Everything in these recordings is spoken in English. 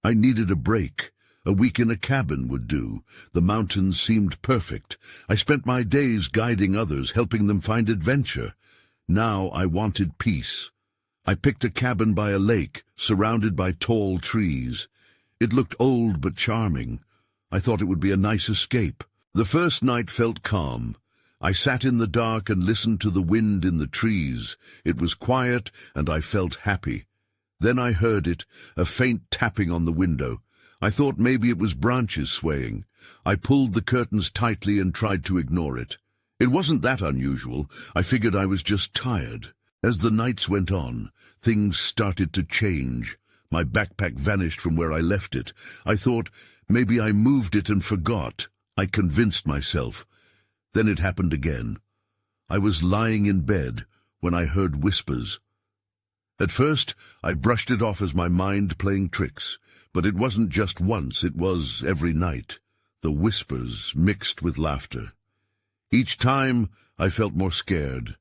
I needed a break. A week in a cabin would do. The mountains seemed perfect. I spent my days guiding others, helping them find adventure. Now I wanted peace. I picked a cabin by a lake, surrounded by tall trees. It looked old but charming. I thought it would be a nice escape. The first night felt calm. I sat in the dark and listened to the wind in the trees. It was quiet, and I felt happy. Then I heard it, a faint tapping on the window. I thought maybe it was branches swaying. I pulled the curtains tightly and tried to ignore it. It wasn't that unusual. I figured I was just tired. As the nights went on, things started to change. My backpack vanished from where I left it. I thought maybe I moved it and forgot. I convinced myself. Then it happened again. I was lying in bed when I heard whispers. At first, I brushed it off as my mind playing tricks, but it wasn't just once, it was every night. The whispers mixed with laughter. Each time, I felt more scared.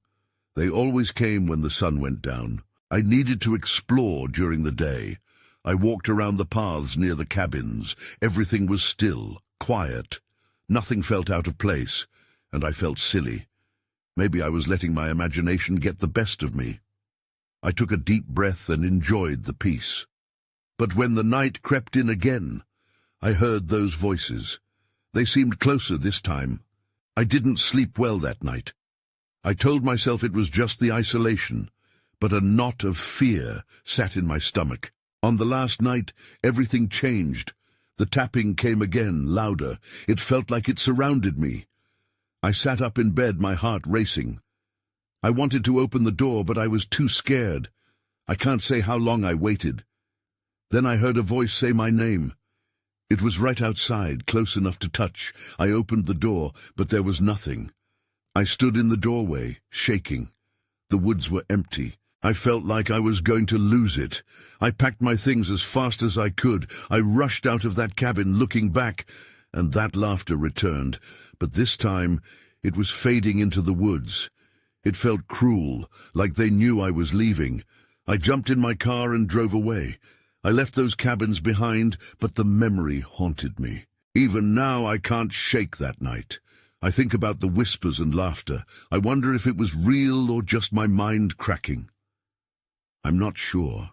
They always came when the sun went down. I needed to explore during the day. I walked around the paths near the cabins. Everything was still, quiet. Nothing felt out of place, and I felt silly. Maybe I was letting my imagination get the best of me. I took a deep breath and enjoyed the peace. But when the night crept in again, I heard those voices. They seemed closer this time. I didn't sleep well that night. I told myself it was just the isolation, but a knot of fear sat in my stomach. On the last night, everything changed. The tapping came again, louder. It felt like it surrounded me. I sat up in bed, my heart racing. I wanted to open the door, but I was too scared. I can't say how long I waited. Then I heard a voice say my name. It was right outside, close enough to touch. I opened the door, but there was nothing. I stood in the doorway, shaking. The woods were empty. I felt like I was going to lose it. I packed my things as fast as I could. I rushed out of that cabin, looking back, and that laughter returned. But this time, it was fading into the woods. It felt cruel, like they knew I was leaving. I jumped in my car and drove away. I left those cabins behind, but the memory haunted me. Even now, I can't shake that night. I think about the whispers and laughter. I wonder if it was real or just my mind cracking. I'm not sure.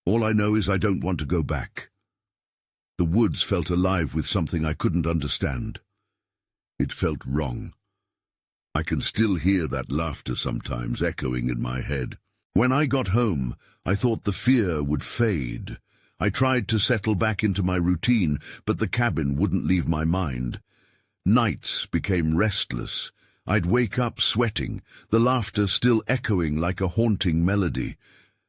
All I know is I don't want to go back. The woods felt alive with something I couldn't understand. It felt wrong. I can still hear that laughter sometimes echoing in my head. When I got home, I thought the fear would fade. I tried to settle back into my routine, but the cabin wouldn't leave my mind. Nights became restless. I'd wake up sweating, the laughter still echoing like a haunting melody.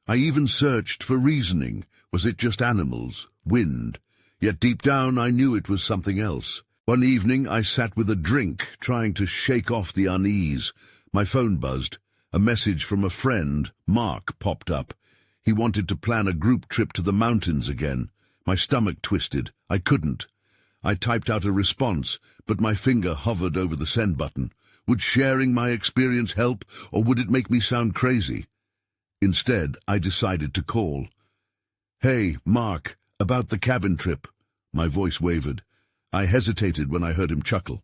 I even searched for reasoning. Was it just animals, wind? Yet deep down I knew it was something else. One evening I sat with a drink, trying to shake off the unease. My phone buzzed. A message from a friend, Mark, popped up. He wanted to plan a group trip to the mountains again. My stomach twisted. I couldn't. I typed out a response, but my finger hovered over the send button. Would sharing my experience help, or would it make me sound crazy? Instead, I decided to call. "Hey, Mark, about the cabin trip." My voice wavered. I hesitated when I heard him chuckle.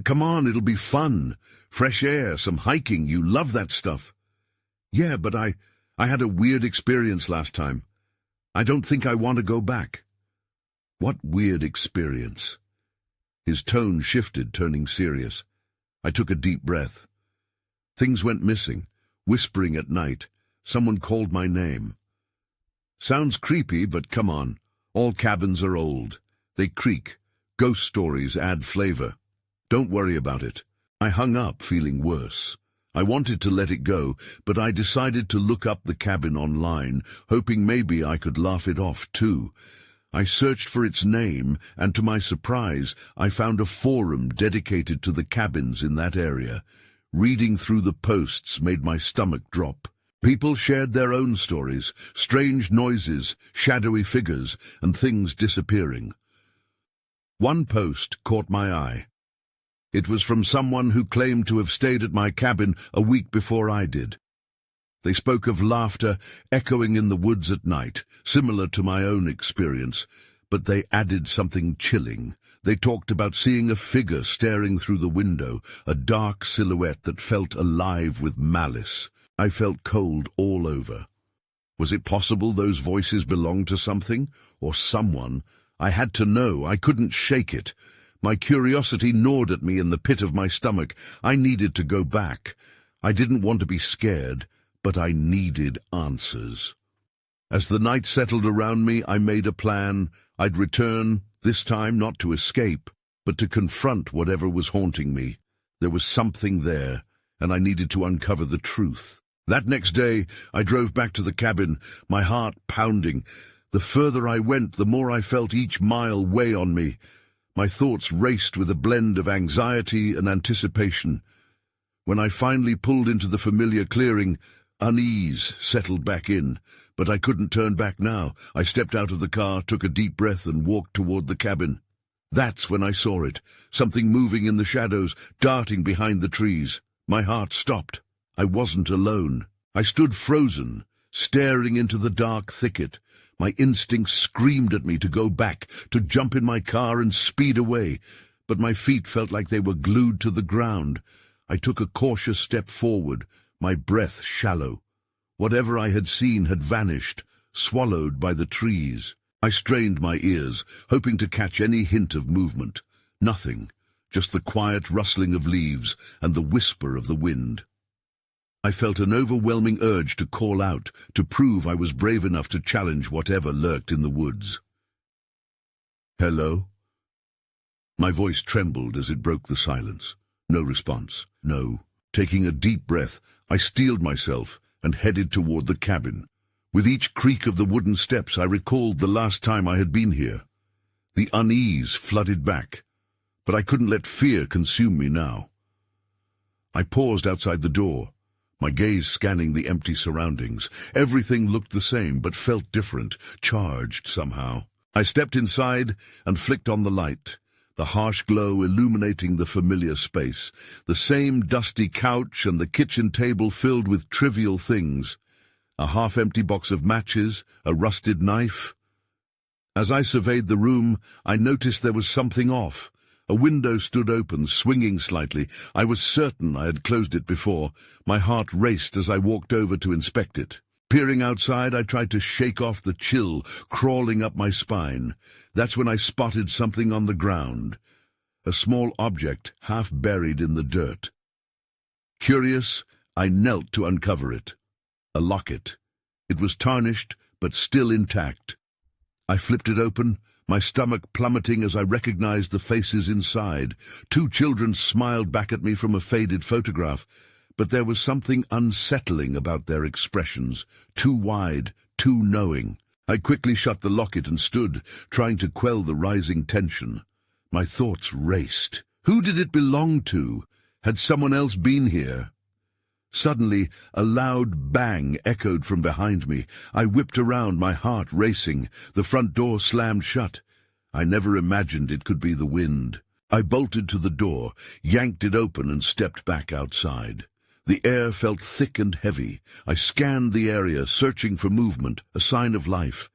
Come on, it'll be fun. Fresh air, some hiking, you love that stuff." "Yeah, but I had a weird experience last time. I don't think I want to go back." "What weird experience?" His tone shifted, turning serious. I took a deep breath. "Things went missing, whispering at night. Someone called my name." "Sounds creepy, but come on. All cabins are old. They creak. Ghost stories add flavor. Don't worry about it." I hung up, feeling worse. I wanted to let it go, but I decided to look up the cabin online, hoping maybe I could laugh it off too. I searched for its name, and to my surprise, I found a forum dedicated to the cabins in that area. Reading through the posts made my stomach drop. People shared their own stories, strange noises, shadowy figures, and things disappearing. One post caught my eye. It was from someone who claimed to have stayed at my cabin a week before I did. They spoke of laughter echoing in the woods at night, similar to my own experience, but they added something chilling. They talked about seeing a figure staring through the window, a dark silhouette that felt alive with malice. I felt cold all over. Was it possible those voices belonged to something, or someone? I had to know. I couldn't shake it. My curiosity gnawed at me in the pit of my stomach. I needed to go back. I didn't want to be scared, but I needed answers. As the night settled around me, I made a plan. I'd return, this time not to escape, but to confront whatever was haunting me. There was something there, and I needed to uncover the truth. That next day, I drove back to the cabin, my heart pounding. The further I went, the more I felt each mile weigh on me. My thoughts raced with a blend of anxiety and anticipation. When I finally pulled into the familiar clearing, unease settled back in. But I couldn't turn back now. I stepped out of the car, took a deep breath, and walked toward the cabin. That's when I saw it, something moving in the shadows, darting behind the trees. My heart stopped. I wasn't alone. I stood frozen, staring into the dark thicket. My instincts screamed at me to go back, to jump in my car and speed away, but my feet felt like they were glued to the ground. I took a cautious step forward, my breath shallow. Whatever I had seen had vanished, swallowed by the trees. I strained my ears, hoping to catch any hint of movement. Nothing, just the quiet rustling of leaves and the whisper of the wind. I felt an overwhelming urge to call out, to prove I was brave enough to challenge whatever lurked in the woods. "Hello?" My voice trembled as it broke the silence. No response. No. Taking a deep breath, I steeled myself and headed toward the cabin. With each creak of the wooden steps, I recalled the last time I had been here. The unease flooded back, but I couldn't let fear consume me now. I paused outside the door, my gaze scanning the empty surroundings. Everything looked the same, but felt different, charged somehow. I stepped inside and flicked on the light, the harsh glow illuminating the familiar space, the same dusty couch and the kitchen table filled with trivial things, a half-empty box of matches, a rusted knife. As I surveyed the room, I noticed there was something off. A window stood open, swinging slightly. I was certain I had closed it before. My heart raced as I walked over to inspect it. Peering outside, I tried to shake off the chill crawling up my spine. That's when I spotted something on the ground, a small object half buried in the dirt. Curious, I knelt to uncover it. A locket. It was tarnished, but still intact. I flipped it open, my stomach plummeting as I recognized the faces inside. 2 children smiled back at me from a faded photograph, but there was something unsettling about their expressions, too wide, too knowing. I quickly shut the locket and stood, trying to quell the rising tension. My thoughts raced. Who did it belong to? Had someone else been here? Suddenly, a loud bang echoed from behind me. I whipped around, my heart racing. The front door slammed shut. I never imagined it could be the wind. I bolted to the door, yanked it open, and stepped back outside. The air felt thick and heavy. I scanned the area, searching for movement, a sign of life.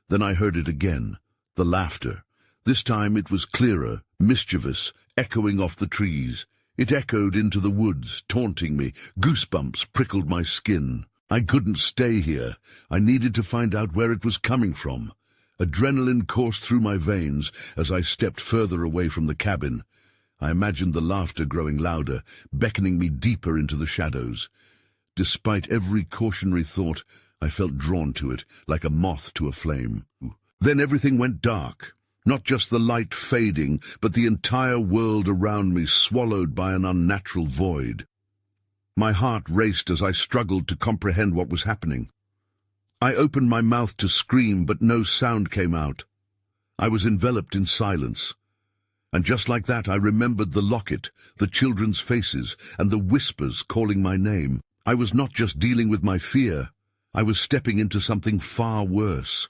Then I heard it again, the laughter. This time it was clearer, mischievous, echoing off the trees. It echoed into the woods, taunting me. Goosebumps prickled my skin. I couldn't stay here. I needed to find out where it was coming from. Adrenaline coursed through my veins as I stepped further away from the cabin. I imagined the laughter growing louder, beckoning me deeper into the shadows. Despite every cautionary thought, I felt drawn to it, like a moth to a flame. Then everything went dark. Not just the light fading, but the entire world around me swallowed by an unnatural void. My heart raced as I struggled to comprehend what was happening. I opened my mouth to scream, but no sound came out. I was enveloped in silence. And just like that, I remembered the locket, the children's faces, and the whispers calling my name. I was not just dealing with my fear. I was stepping into something far worse.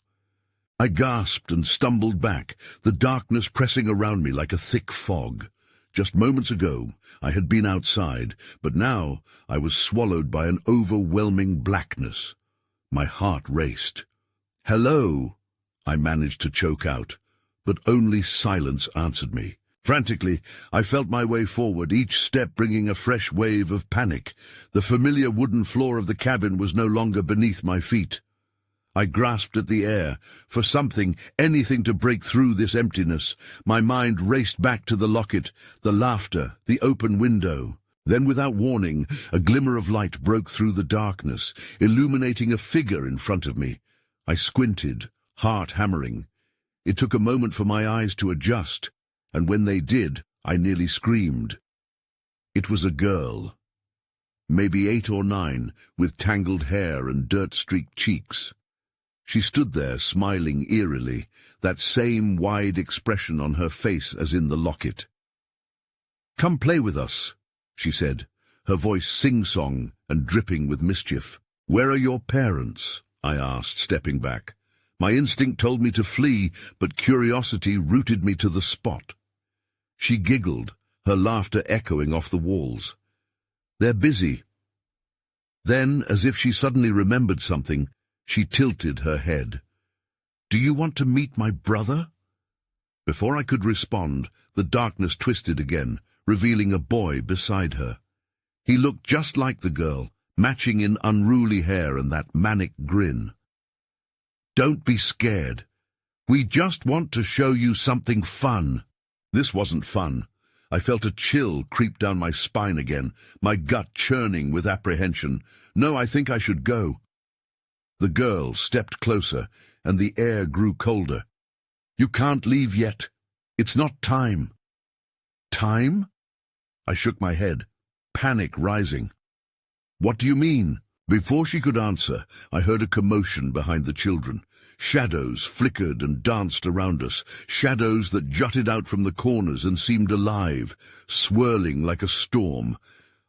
I gasped and stumbled back, the darkness pressing around me like a thick fog. Just moments ago, I had been outside, but now I was swallowed by an overwhelming blackness. My heart raced. "Hello," I managed to choke out, but only silence answered me. Frantically, I felt my way forward, each step bringing a fresh wave of panic. The familiar wooden floor of the cabin was no longer beneath my feet. I grasped at the air, for something, anything to break through this emptiness. My mind raced back to the locket, the laughter, the open window. Then, without warning, a glimmer of light broke through the darkness, illuminating a figure in front of me. I squinted, heart hammering. It took a moment for my eyes to adjust, and when they did, I nearly screamed. It was a girl, maybe 8 or 9, with tangled hair and dirt-streaked cheeks. She stood there, smiling eerily, that same wide expression on her face as in the locket. "Come play with us," she said, her voice sing-song and dripping with mischief. "Where are your parents?" I asked, stepping back. My instinct told me to flee, but curiosity rooted me to the spot. She giggled, her laughter echoing off the walls. "They're busy." Then, as if she suddenly remembered something, she tilted her head. "Do you want to meet my brother?" Before I could respond, the darkness twisted again, revealing a boy beside her. He looked just like the girl, matching in unruly hair and that manic grin. "Don't be scared. We just want to show you something fun." This wasn't fun. I felt a chill creep down my spine again, my gut churning with apprehension. "No, I think I should go." The girl stepped closer, and the air grew colder. "You can't leave yet. It's not time." "Time?" I shook my head, panic rising. "What do you mean?" Before she could answer, I heard a commotion behind the children. Shadows flickered and danced around us, shadows that jutted out from the corners and seemed alive, swirling like a storm.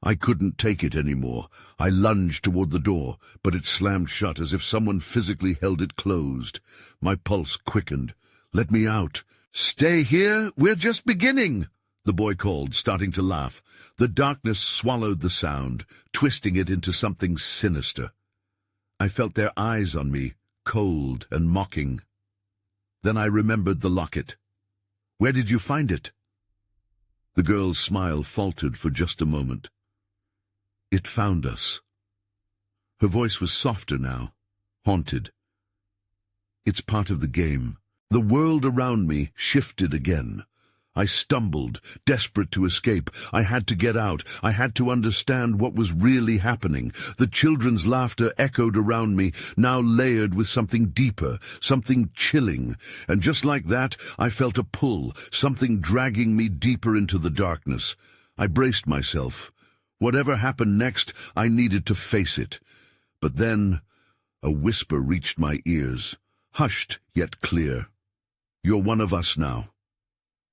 I couldn't take it anymore. I lunged toward the door, but it slammed shut as if someone physically held it closed. My pulse quickened. "Let me out." "Stay here, we're just beginning," the boy called, starting to laugh. The darkness swallowed the sound, twisting it into something sinister. I felt their eyes on me, cold and mocking. Then I remembered the locket. "Where did you find it?" The girl's smile faltered for just a moment. "It found us." Her voice was softer now, haunted. "It's part of the game." The world around me shifted again. I stumbled, desperate to escape. I had to get out. I had to understand what was really happening. The children's laughter echoed around me, now layered with something deeper, something chilling. And just like that, I felt a pull, something dragging me deeper into the darkness. I braced myself. Whatever happened next, I needed to face it. But then, a whisper reached my ears, hushed yet clear. "You're one of us now."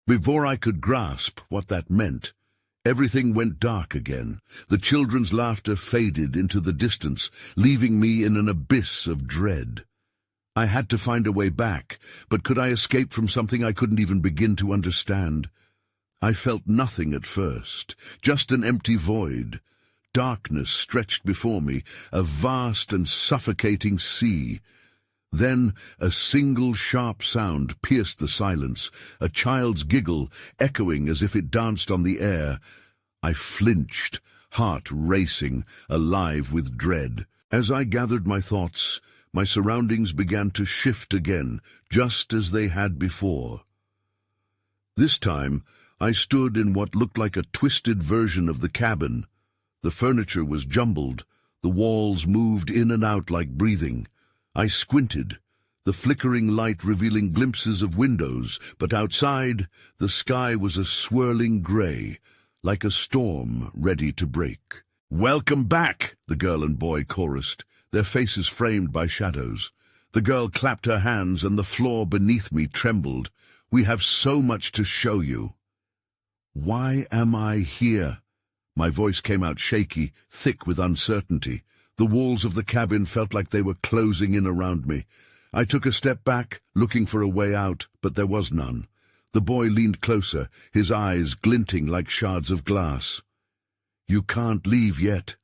Before I could grasp what that meant, everything went dark again. The children's laughter faded into the distance, leaving me in an abyss of dread. I had to find a way back, but could I escape from something I couldn't even begin to understand? I felt nothing at first, just an empty void. Darkness stretched before me, a vast and suffocating sea. Then a single sharp sound pierced the silence, a child's giggle, echoing as if it danced on the air. I flinched, heart racing, alive with dread. As I gathered my thoughts, my surroundings began to shift again, just as they had before. This time, I stood in what looked like a twisted version of the cabin. The furniture was jumbled, the walls moved in and out like breathing. I squinted, the flickering light revealing glimpses of windows, but outside, the sky was a swirling gray, like a storm ready to break. "Welcome back," the girl and boy chorused, their faces framed by shadows. The girl clapped her hands and the floor beneath me trembled. "We have so much to show you." "Why am I here?" My voice came out shaky, thick with uncertainty. The walls of the cabin felt like they were closing in around me. I took a step back, looking for a way out, but there was none. The boy leaned closer, his eyes glinting like shards of glass. "You can't leave yet.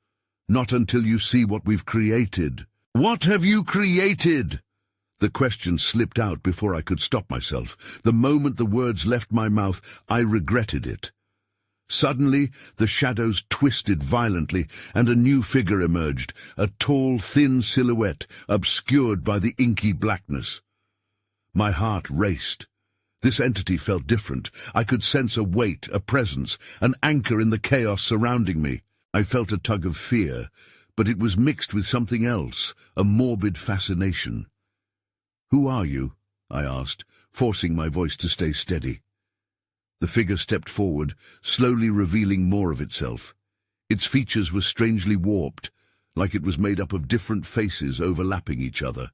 Not until you see what we've created." "What have you created?" The question slipped out before I could stop myself. The moment the words left my mouth, I regretted it. Suddenly, the shadows twisted violently, and a new figure emerged, a tall, thin silhouette, obscured by the inky blackness. My heart raced. This entity felt different. I could sense a weight, a presence, an anchor in the chaos surrounding me. I felt a tug of fear, but it was mixed with something else, a morbid fascination. "Who are you?" I asked, forcing my voice to stay steady. The figure stepped forward, slowly revealing more of itself. Its features were strangely warped, like it was made up of different faces overlapping each other.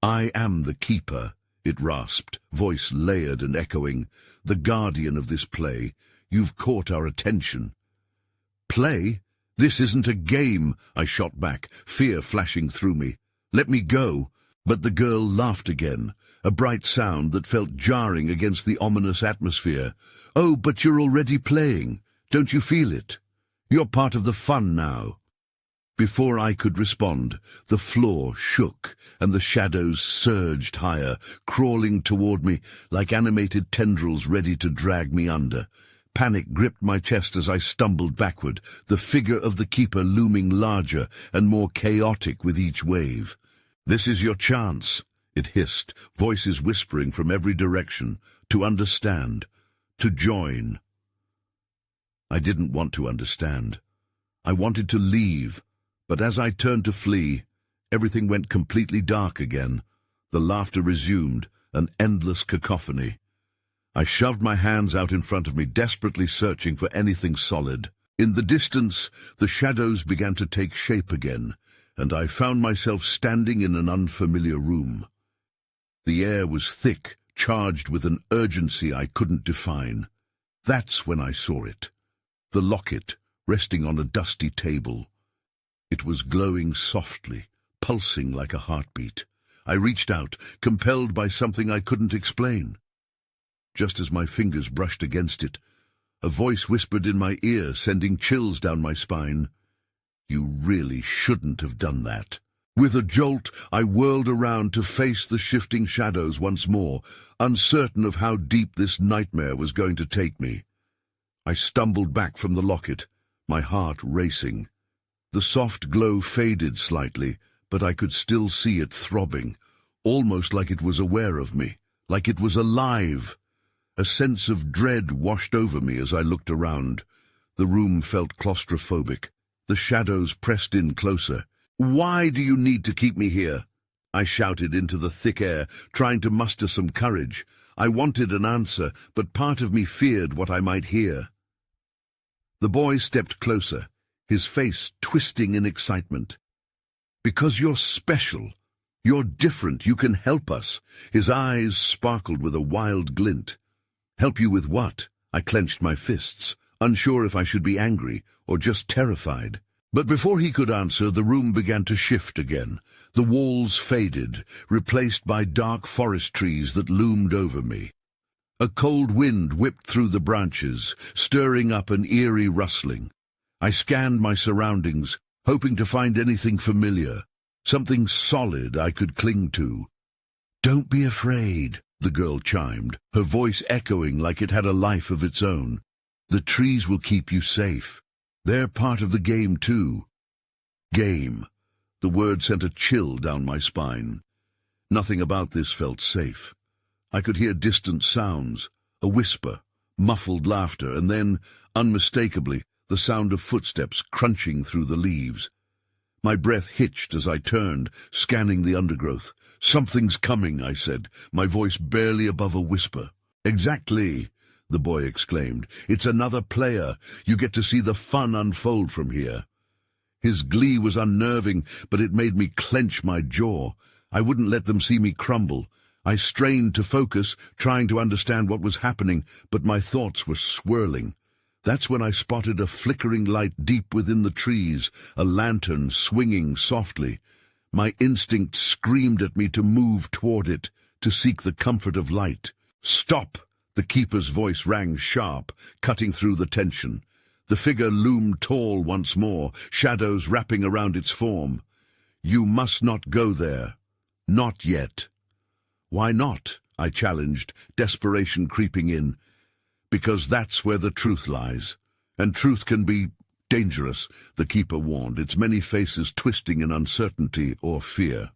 "I am the Keeper," it rasped, voice layered and echoing. "The guardian of this play. You've caught our attention." "Play? This isn't a game," I shot back, fear flashing through me. "Let me go." But the girl laughed again, a bright sound that felt jarring against the ominous atmosphere. "Oh, but you're already playing. Don't you feel it? You're part of the fun now." Before I could respond, the floor shook and the shadows surged higher, crawling toward me like animated tendrils ready to drag me under. Panic gripped my chest as I stumbled backward, the figure of the Keeper looming larger and more chaotic with each wave. "This is your chance," it hissed, voices whispering from every direction, "to understand, to join." I didn't want to understand. I wanted to leave, but as I turned to flee, everything went completely dark again. The laughter resumed, an endless cacophony. I shoved my hands out in front of me, desperately searching for anything solid. In the distance, the shadows began to take shape again, and I found myself standing in an unfamiliar room. The air was thick, charged with an urgency I couldn't define. That's when I saw it. The locket, resting on a dusty table. It was glowing softly, pulsing like a heartbeat. I reached out, compelled by something I couldn't explain. Just as my fingers brushed against it, a voice whispered in my ear, sending chills down my spine. "You really shouldn't have done that." With a jolt, I whirled around to face the shifting shadows once more, uncertain of how deep this nightmare was going to take me. I stumbled back from the locket, my heart racing. The soft glow faded slightly, but I could still see it throbbing, almost like it was aware of me, like it was alive. A sense of dread washed over me as I looked around. The room felt claustrophobic. The shadows pressed in closer. "Why do you need to keep me here?" I shouted into the thick air, trying to muster some courage. I wanted an answer, but part of me feared what I might hear. The boy stepped closer, his face twisting in excitement. "Because you're special. You're different. You can help us." His eyes sparkled with a wild glint. "Help you with what?" I clenched my fists, unsure if I should be angry or just terrified. But before he could answer, the room began to shift again. The walls faded, replaced by dark forest trees that loomed over me. A cold wind whipped through the branches, stirring up an eerie rustling. I scanned my surroundings, hoping to find anything familiar, something solid I could cling to. "Don't be afraid," the girl chimed, her voice echoing like it had a life of its own. "The trees will keep you safe. They're part of the game, too." Game. The word sent a chill down my spine. Nothing about this felt safe. I could hear distant sounds, a whisper, muffled laughter, and then, unmistakably, the sound of footsteps crunching through the leaves. My breath hitched as I turned, scanning the undergrowth. "Something's coming," I said, my voice barely above a whisper. "Exactly," the boy exclaimed. "It's another player. You get to see the fun unfold from here." His glee was unnerving, but it made me clench my jaw. I wouldn't let them see me crumble. I strained to focus, trying to understand what was happening, but my thoughts were swirling. That's when I spotted a flickering light deep within the trees, a lantern swinging softly. My instinct screamed at me to move toward it, to seek the comfort of light. "Stop!" The keeper's voice rang sharp, cutting through the tension. The figure loomed tall once more, shadows wrapping around its form. "You must not go there. Not yet." "Why not?" I challenged, desperation creeping in. "Because that's where the truth lies. And truth can be dangerous," the keeper warned, its many faces twisting in uncertainty or fear.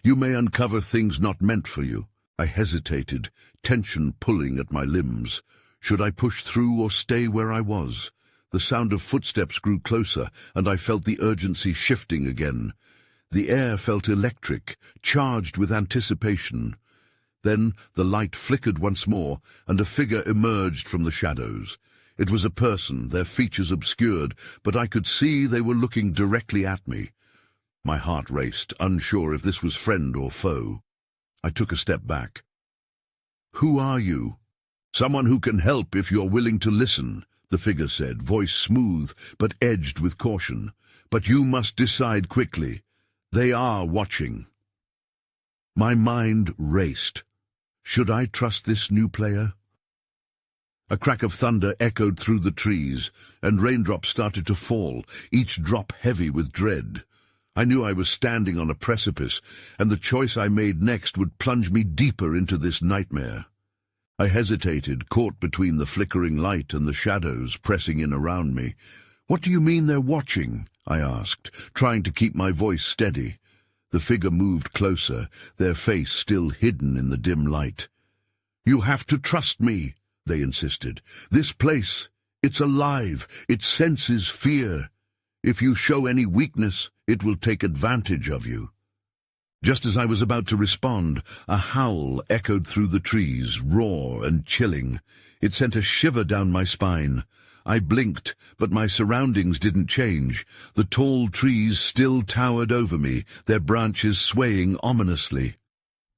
"You may uncover things not meant for you." I hesitated, tension pulling at my limbs. Should I push through or stay where I was? The sound of footsteps grew closer, and I felt the urgency shifting again. The air felt electric, charged with anticipation. Then the light flickered once more, and a figure emerged from the shadows. It was a person, their features obscured, but I could see they were looking directly at me. My heart raced, unsure if this was friend or foe. I took a step back. "Who are you?" "Someone who can help if you're willing to listen," the figure said, voice smooth but edged with caution. "But you must decide quickly. They are watching." My mind raced. Should I trust this new player? A crack of thunder echoed through the trees, and raindrops started to fall, each drop heavy with dread. I knew I was standing on a precipice, and the choice I made next would plunge me deeper into this nightmare. I hesitated, caught between the flickering light and the shadows pressing in around me. "What do you mean they're watching?" I asked, trying to keep my voice steady. The figure moved closer, their face still hidden in the dim light. "You have to trust me," they insisted. "This place, it's alive, it senses fear. If you show any weakness, it will take advantage of you." Just as I was about to respond, a howl echoed through the trees, raw and chilling. It sent a shiver down my spine. I blinked, but my surroundings didn't change. The tall trees still towered over me, their branches swaying ominously.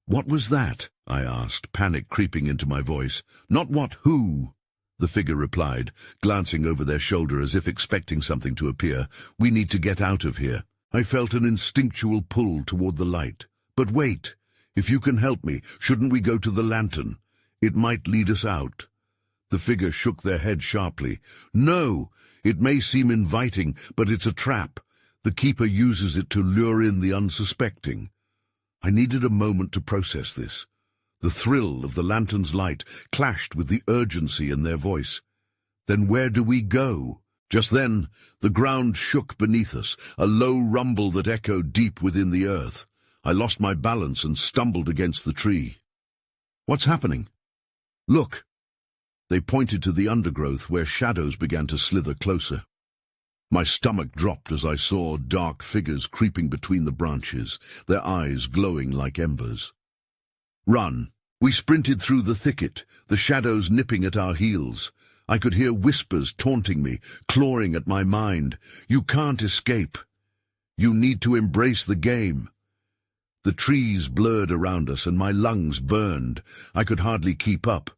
"What was that?" I asked, panic creeping into my voice. "Not what, who?" the figure replied, glancing over their shoulder as if expecting something to appear. "We need to get out of here." I felt an instinctual pull toward the light. "But wait, if you can help me, shouldn't we go to the lantern? It might lead us out." The figure shook their head sharply. "No, it may seem inviting, but it's a trap. The keeper uses it to lure in the unsuspecting." I needed a moment to process this. The thrill of the lantern's light clashed with the urgency in their voice. "Then where do we go?" Just then, the ground shook beneath us, a low rumble that echoed deep within the earth. I lost my balance and stumbled against the tree. "What's happening?" "Look!" They pointed to the undergrowth where shadows began to slither closer. My stomach dropped as I saw dark figures creeping between the branches, their eyes glowing like embers. "Run!" We sprinted through the thicket, the shadows nipping at our heels. I could hear whispers taunting me, clawing at my mind. "You can't escape. You need to embrace the game." The trees blurred around us and my lungs burned. I could hardly keep up.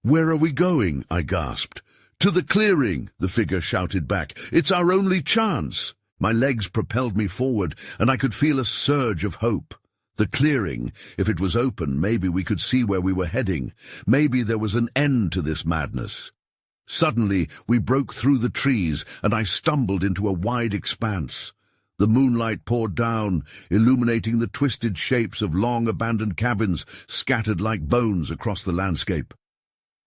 "Where are we going?" I gasped. "To the clearing," the figure shouted back. "It's our only chance." My legs propelled me forward, and I could feel a surge of hope. The clearing, if it was open, maybe we could see where we were heading. Maybe there was an end to this madness. Suddenly, we broke through the trees, and I stumbled into a wide expanse. The moonlight poured down, illuminating the twisted shapes of long-abandoned cabins scattered like bones across the landscape.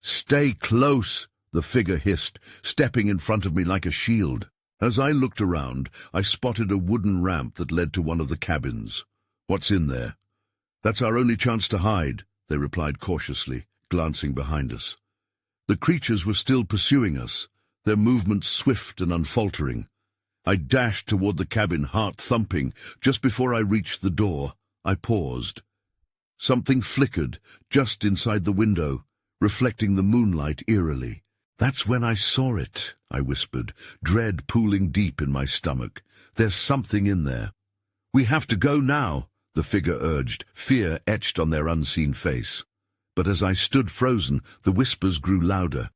"Stay close," the figure hissed, stepping in front of me like a shield. As I looked around, I spotted a wooden ramp that led to one of the cabins. "What's in there?" "That's our only chance to hide," they replied cautiously, glancing behind us. The creatures were still pursuing us, their movements swift and unfaltering. I dashed toward the cabin, heart thumping. Just before I reached the door, I paused. Something flickered just inside the window, reflecting the moonlight eerily. "That's when I saw it," I whispered, dread pooling deep in my stomach. "There's something in there." "We have to go now," the figure urged, fear etched on their unseen face. But as I stood frozen, the whispers grew louder,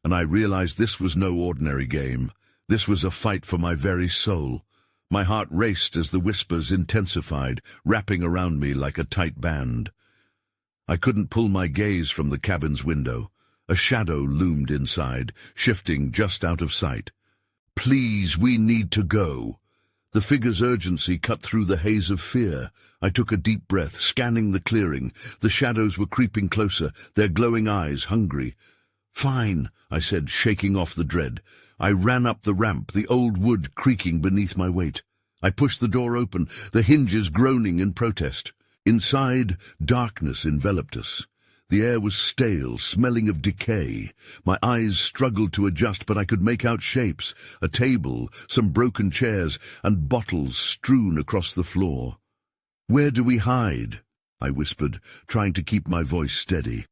and I realized this was no ordinary game. This was a fight for my very soul. My heart raced as the whispers intensified, wrapping around me like a tight band. I couldn't pull my gaze from the cabin's window. A shadow loomed inside, shifting just out of sight. "Please, we need to go." The figure's urgency cut through the haze of fear. I took a deep breath, scanning the clearing. The shadows were creeping closer, their glowing eyes hungry. "Fine," I said, shaking off the dread. I ran up the ramp, the old wood creaking beneath my weight. I pushed the door open, the hinges groaning in protest. Inside, darkness enveloped us. The air was stale, smelling of decay. My eyes struggled to adjust, but I could make out shapes: a table, some broken chairs, and bottles strewn across the floor. "Where do we hide?" I whispered, trying to keep my voice steady.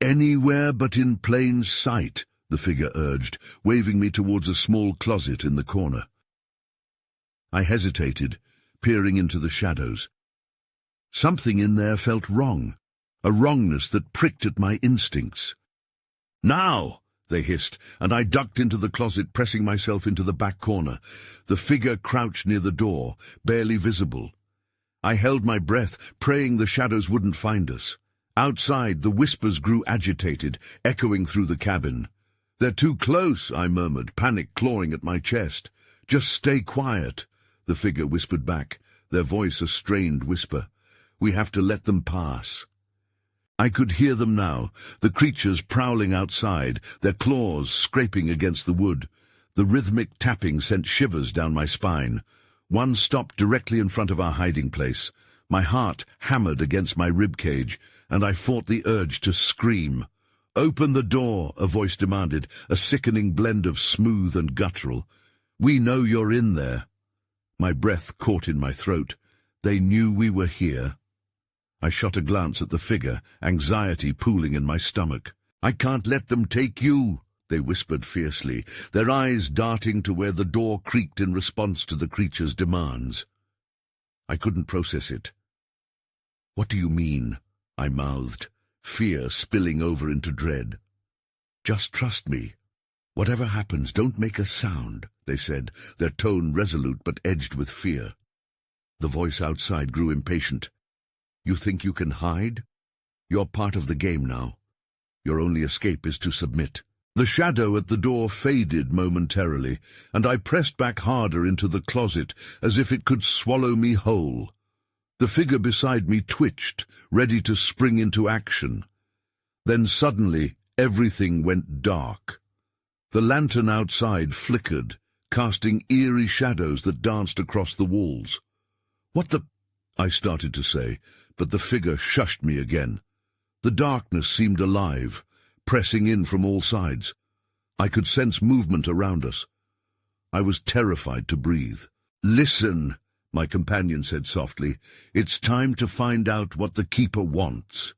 "Anywhere but in plain sight," the figure urged, waving me towards a small closet in the corner. I hesitated, peering into the shadows. Something in there felt wrong, a wrongness that pricked at my instincts. "Now!" they hissed, and I ducked into the closet, pressing myself into the back corner. The figure crouched near the door, barely visible. I held my breath, praying the shadows wouldn't find us. Outside, the whispers grew agitated, echoing through the cabin. "They're too close," I murmured, panic clawing at my chest. "Just stay quiet," the figure whispered back, their voice a strained whisper. "We have to let them pass." I could hear them now, the creatures prowling outside, their claws scraping against the wood. The rhythmic tapping sent shivers down my spine. One stopped directly in front of our hiding place. My heart hammered against my rib cage, and I fought the urge to scream. "Open the door," a voice demanded, a sickening blend of smooth and guttural. "We know you're in there." My breath caught in my throat. They knew we were here. I shot a glance at the figure, anxiety pooling in my stomach. "I can't let them take you," they whispered fiercely, their eyes darting to where the door creaked in response to the creature's demands. I couldn't process it. "What do you mean?" I mouthed, fear spilling over into dread. "Just trust me. Whatever happens, don't make a sound," they said, their tone resolute but edged with fear. The voice outside grew impatient. "You think you can hide? You're part of the game now. Your only escape is to submit." The shadow at the door faded momentarily, and I pressed back harder into the closet, as if it could swallow me whole. The figure beside me twitched, ready to spring into action. Then suddenly everything went dark. The lantern outside flickered, casting eerie shadows that danced across the walls. "What the—" I started to say, but the figure shushed me again. The darkness seemed alive, pressing in from all sides. I could sense movement around us. I was terrified to breathe. "Listen," my companion said softly. "It's time to find out what the Keeper wants."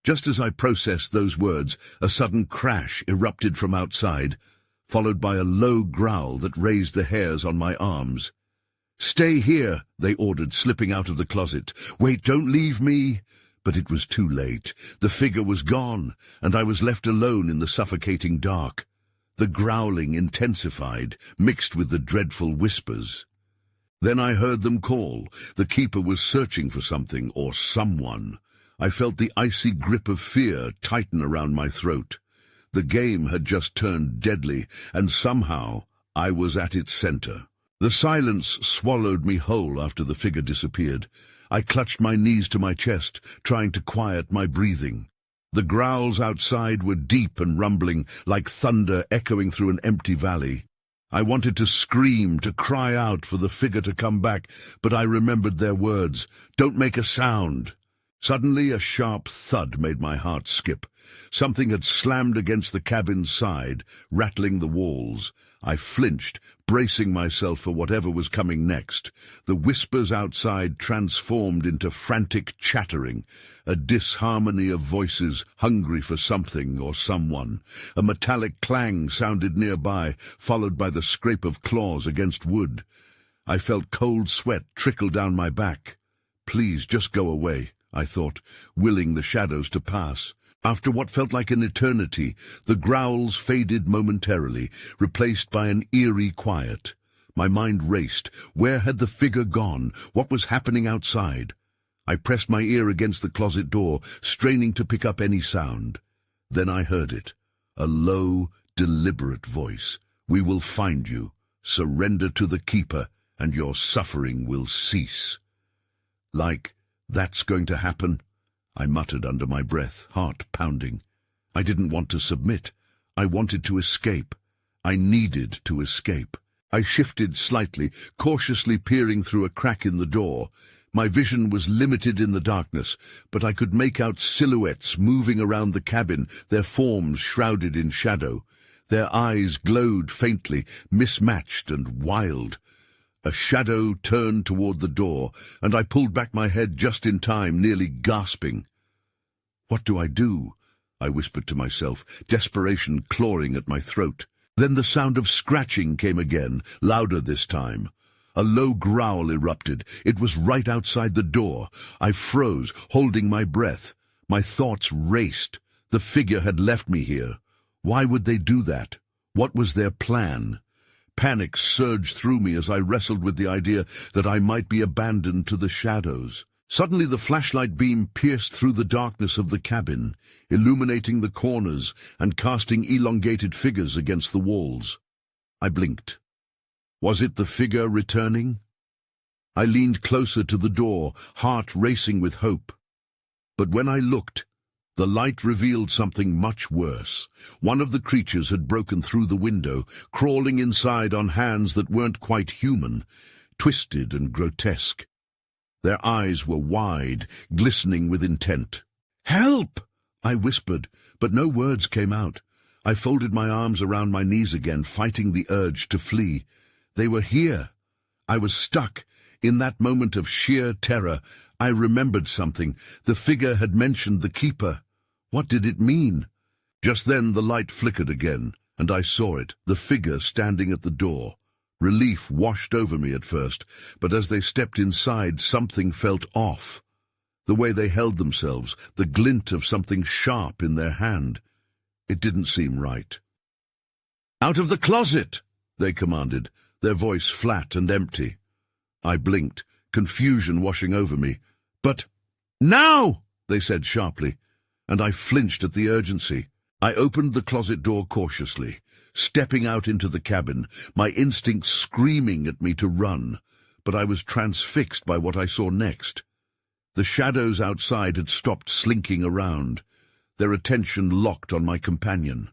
Just as I processed those words, a sudden crash erupted from outside, followed by a low growl that raised the hairs on my arms. "Stay here," they ordered, slipping out of the closet. "Wait, don't leave me." But it was too late. The figure was gone, and I was left alone in the suffocating dark. The growling intensified, mixed with the dreadful whispers. Then I heard them call. The Keeper was searching for something or someone. I felt the icy grip of fear tighten around my throat. The game had just turned deadly, and somehow I was at its center. The silence swallowed me whole after the figure disappeared. I clutched my knees to my chest, trying to quiet my breathing. The growls outside were deep and rumbling, like thunder echoing through an empty valley. I wanted to scream, to cry out for the figure to come back, but I remembered their words. "Don't make a sound." Suddenly a sharp thud made my heart skip. Something had slammed against the cabin's side, rattling the walls. I flinched, bracing myself for whatever was coming next. The whispers outside transformed into frantic chattering, a disharmony of voices hungry for something or someone. A metallic clang sounded nearby, followed by the scrape of claws against wood. I felt cold sweat trickle down my back. "Please, just go away," I thought, willing the shadows to pass. After what felt like an eternity, the growls faded momentarily, replaced by an eerie quiet. My mind raced. Where had the figure gone? What was happening outside? I pressed my ear against the closet door, straining to pick up any sound. Then I heard it, a low, deliberate voice. "We will find you. Surrender to the Keeper, and your suffering will cease." "Like, that's going to happen?" I muttered under my breath, heart pounding. I didn't want to submit. I wanted to escape. I needed to escape. I shifted slightly, cautiously peering through a crack in the door. My vision was limited in the darkness, but I could make out silhouettes moving around the cabin, their forms shrouded in shadow. Their eyes glowed faintly, mismatched and wild. A shadow turned toward the door, and I pulled back my head just in time, nearly gasping. "What do I do?" I whispered to myself, desperation clawing at my throat. Then the sound of scratching came again, louder this time. A low growl erupted. It was right outside the door. I froze, holding my breath. My thoughts raced. The figure had left me here. Why would they do that? What was their plan? Panic surged through me as I wrestled with the idea that I might be abandoned to the shadows. Suddenly the flashlight beam pierced through the darkness of the cabin, illuminating the corners and casting elongated figures against the walls. I blinked. Was it the figure returning? I leaned closer to the door, heart racing with hope. But when I looked, the light revealed something much worse. One of the creatures had broken through the window, crawling inside on hands that weren't quite human, twisted and grotesque. Their eyes were wide, glistening with intent. "Help!" I whispered, but no words came out. I folded my arms around my knees again, fighting the urge to flee. They were here. I was stuck. In that moment of sheer terror, I remembered something. The figure had mentioned the Keeper. What did it mean? Just then the light flickered again, and I saw it, the figure standing at the door. Relief washed over me at first, but as they stepped inside, something felt off. The way they held themselves, the glint of something sharp in their hand. It didn't seem right. "Out of the closet!" they commanded, their voice flat and empty. I blinked, confusion washing over me. "But now!" they said sharply, and I flinched at the urgency. I opened the closet door cautiously, stepping out into the cabin, my instincts screaming at me to run, but I was transfixed by what I saw next. The shadows outside had stopped slinking around, their attention locked on my companion.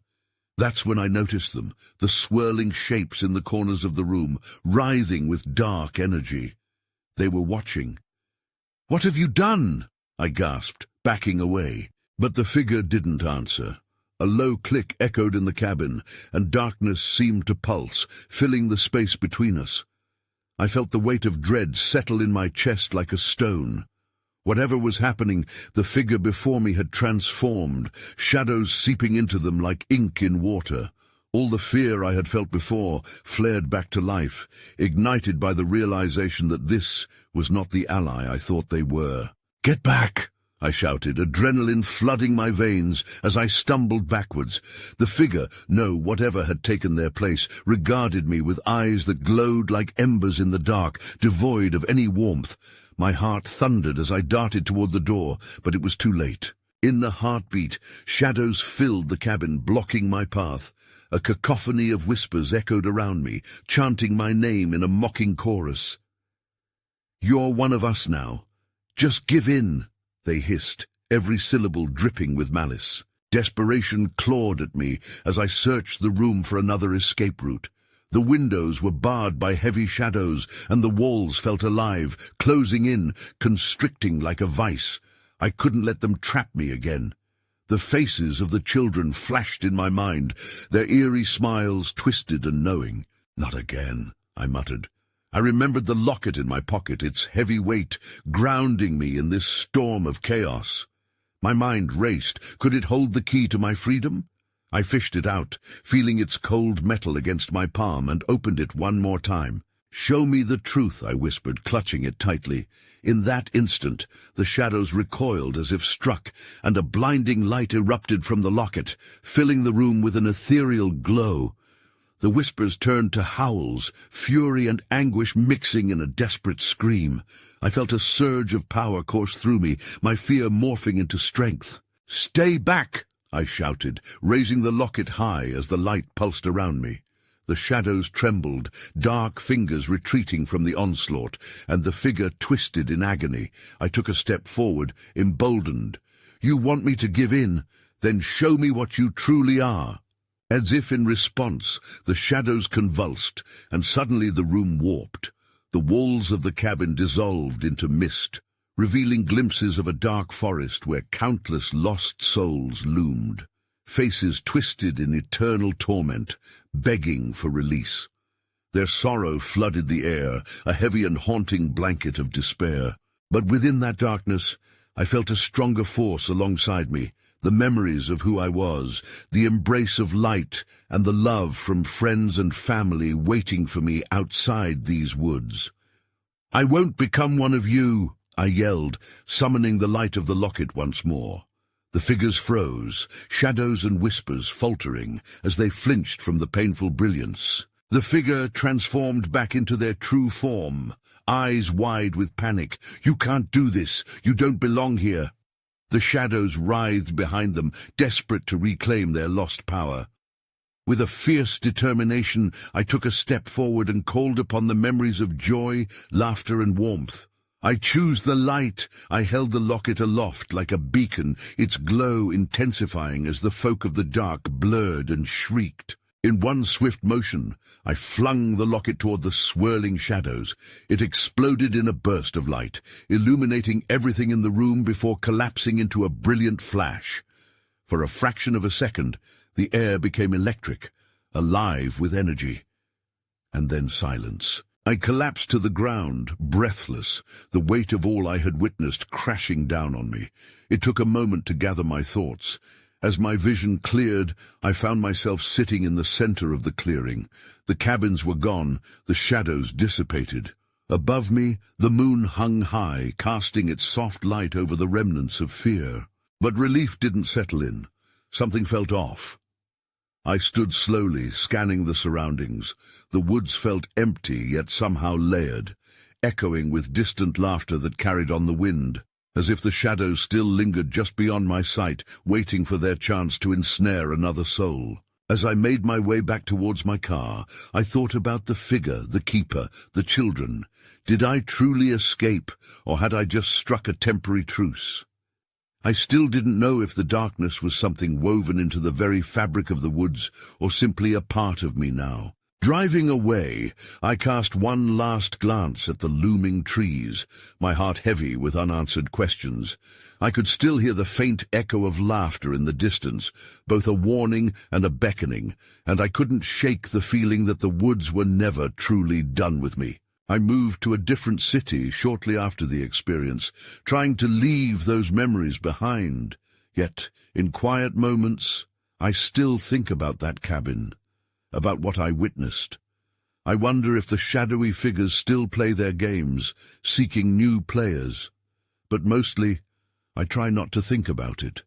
That's when I noticed them, the swirling shapes in the corners of the room, writhing with dark energy. They were watching. "What have you done?" I gasped, backing away. But the figure didn't answer. A low click echoed in the cabin, and darkness seemed to pulse, filling the space between us. I felt the weight of dread settle in my chest like a stone. Whatever was happening, the figure before me had transformed, shadows seeping into them like ink in water. All the fear I had felt before flared back to life, ignited by the realization that this was not the ally I thought they were. "Get back!" I shouted, adrenaline flooding my veins as I stumbled backwards. The figure, no, whatever had taken their place, regarded me with eyes that glowed like embers in the dark, devoid of any warmth. My heart thundered as I darted toward the door, but it was too late. In a heartbeat, shadows filled the cabin, blocking my path. A cacophony of whispers echoed around me, chanting my name in a mocking chorus. "You're one of us now. Just give in," they hissed, every syllable dripping with malice. Desperation clawed at me as I searched the room for another escape route. The windows were barred by heavy shadows, and the walls felt alive, closing in, constricting like a vice. I couldn't let them trap me again. The faces of the children flashed in my mind, their eerie smiles twisted and knowing. "Not again," I muttered. I remembered the locket in my pocket, its heavy weight grounding me in this storm of chaos. My mind raced. Could it hold the key to my freedom? I fished it out, feeling its cold metal against my palm, and opened it one more time. "Show me the truth," I whispered, clutching it tightly. In that instant, the shadows recoiled as if struck, and a blinding light erupted from the locket, filling the room with an ethereal glow. The whispers turned to howls, fury and anguish mixing in a desperate scream. I felt a surge of power course through me, my fear morphing into strength. "Stay back!" I shouted, raising the locket high as the light pulsed around me. The shadows trembled, dark fingers retreating from the onslaught, and the figure twisted in agony. I took a step forward, emboldened. "You want me to give in? Then show me what you truly are." As if in response, the shadows convulsed, and suddenly the room warped. The walls of the cabin dissolved into mist, revealing glimpses of a dark forest where countless lost souls loomed. Faces twisted in eternal torment, begging for release. Their sorrow flooded the air, a heavy and haunting blanket of despair. But within that darkness, I felt a stronger force alongside me, the memories of who I was, the embrace of light, and the love from friends and family waiting for me outside these woods. "I won't become one of you," I yelled, summoning the light of the locket once more. The figures froze, shadows and whispers faltering as they flinched from the painful brilliance. The figure transformed back into their true form, eyes wide with panic. "You can't do this. You don't belong here." The shadows writhed behind them, desperate to reclaim their lost power. With a fierce determination, I took a step forward and called upon the memories of joy, laughter, and warmth. "I choose the light." I held the locket aloft like a beacon, its glow intensifying as the folk of the dark blurred and shrieked. In one swift motion, I flung the locket toward the swirling shadows. It exploded in a burst of light, illuminating everything in the room before collapsing into a brilliant flash. For a fraction of a second, the air became electric, alive with energy. And then silence. I collapsed to the ground, breathless, the weight of all I had witnessed crashing down on me. It took a moment to gather my thoughts. As my vision cleared, I found myself sitting in the center of the clearing. The cabins were gone, the shadows dissipated. Above me, the moon hung high, casting its soft light over the remnants of fear. But relief didn't settle in. Something felt off. I stood slowly, scanning the surroundings. The woods felt empty, yet somehow layered, echoing with distant laughter that carried on the wind, as if the shadows still lingered just beyond my sight, waiting for their chance to ensnare another soul. As I made my way back towards my car, I thought about the figure, the keeper, the children. Did I truly escape, or had I just struck a temporary truce? I still didn't know if the darkness was something woven into the very fabric of the woods, or simply a part of me now. Driving away, I cast one last glance at the looming trees, my heart heavy with unanswered questions. I could still hear the faint echo of laughter in the distance, both a warning and a beckoning, and I couldn't shake the feeling that the woods were never truly done with me. I moved to a different city shortly after the experience, trying to leave those memories behind. Yet, in quiet moments, I still think about that cabin, about what I witnessed. I wonder if the shadowy figures still play their games, seeking new players. But mostly, I try not to think about it.